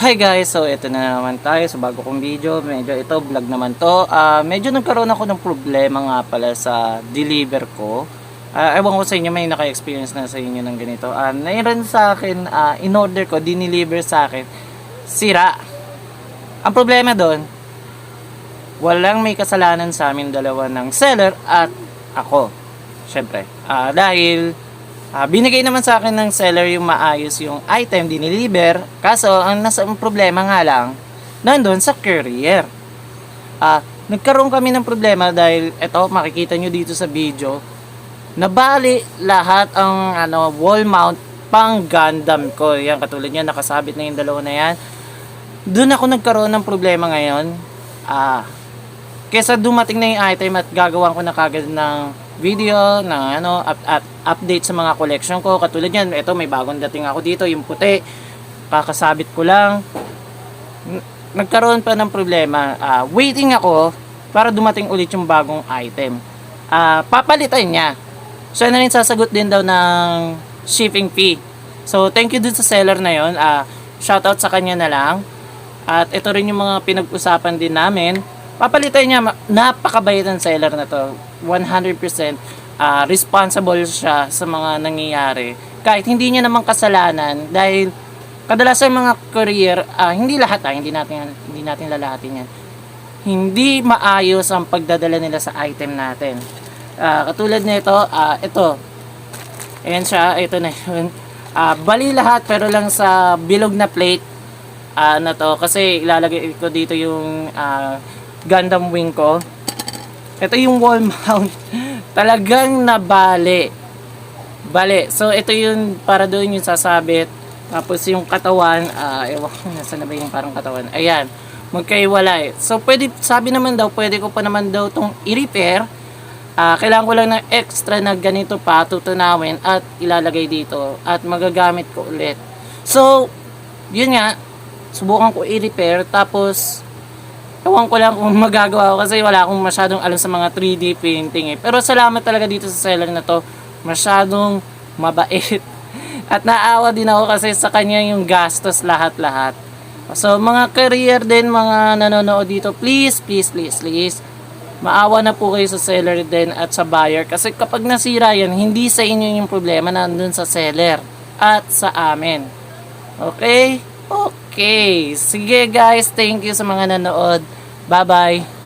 Hi guys, so ito na naman tayo sa bago kong video. Medyo ito vlog naman to. Medyo nagkaroon ako ng problema nga pala sa deliver ko. Ewan ko sa inyo, may naka-experience na sa inyo ng ganito. Nairan sa akin, in order ko, dineliver sa akin, sira. Ang problema doon, walang may kasalanan sa amin dalawa ng seller at ako. Syempre, dahil binigay naman sa akin ng seller yung maayos yung item dineliver. Kaso, ang problema nga lang, nandun sa courier. Nagkaroon kami ng problema dahil, eto, makikita nyo dito sa video, nabali lahat ang wall mount pang Gundam ko. Yan, katulad yan, nakasabit na yung dalawa na yan. Doon ako nagkaroon ng problema ngayon. Kesa dumating na yung item at gagawan ko na kagad ng video ng update sa mga collection ko. Katulad yan, ito may bagong dating ako dito, yung puti, kakasabit ko lang. Nagkaroon pa ng problema. Waiting ako para dumating ulit yung bagong item. Papalitan niya. So na rin sasagot din daw ng shipping fee. So thank you dun sa seller na yon. Shoutout sa kanya na lang. At ito rin yung mga pinag-usapan din namin. Papalitan niya. Napakabait ng seller na to. 100% responsible siya sa mga nangyayari. Kahit hindi niya naman kasalanan, dahil kadalasan mga courier, hindi lahat, hindi natin lalahatin yan. Hindi maayos ang pagdadala nila sa item natin. Katulad nito, ito. Ayan siya, ito na yun. Bali lahat pero lang sa bilog na plate na to, kasi ilalagay ko dito yung Gundam wing ko. Ito yung wall mount. Talagang nabali. Bali. So, ito yung para doon yung sasabit. Tapos yung katawan, ewan ko, nasa na ba yung parang katawan? Ayan. Magkaiwalay. So, pwede, sabi naman daw, pwede ko pa naman daw itong i-repair. Kailangan ko lang ng extra na ganito pa, tutunawin at ilalagay dito. At magagamit ko ulit. So, yun nga. Subukan ko i-repair. Tapos, ewan ko lang kung magagawa ko kasi wala akong masyadong alam sa mga 3D printing eh. Pero salamat talaga dito sa seller na to. Masyadong mabait. At naawa din ako kasi sa kanya yung gastos lahat-lahat. So mga courier din, mga nanonood dito, please, please, please, please. Maawa na po kayo sa seller din at sa buyer. Kasi kapag nasira yan, hindi sa inyo yung problema, nandun sa seller at sa amin. Okay? Okay. Sige guys, thank you sa mga nanood. Bye-bye.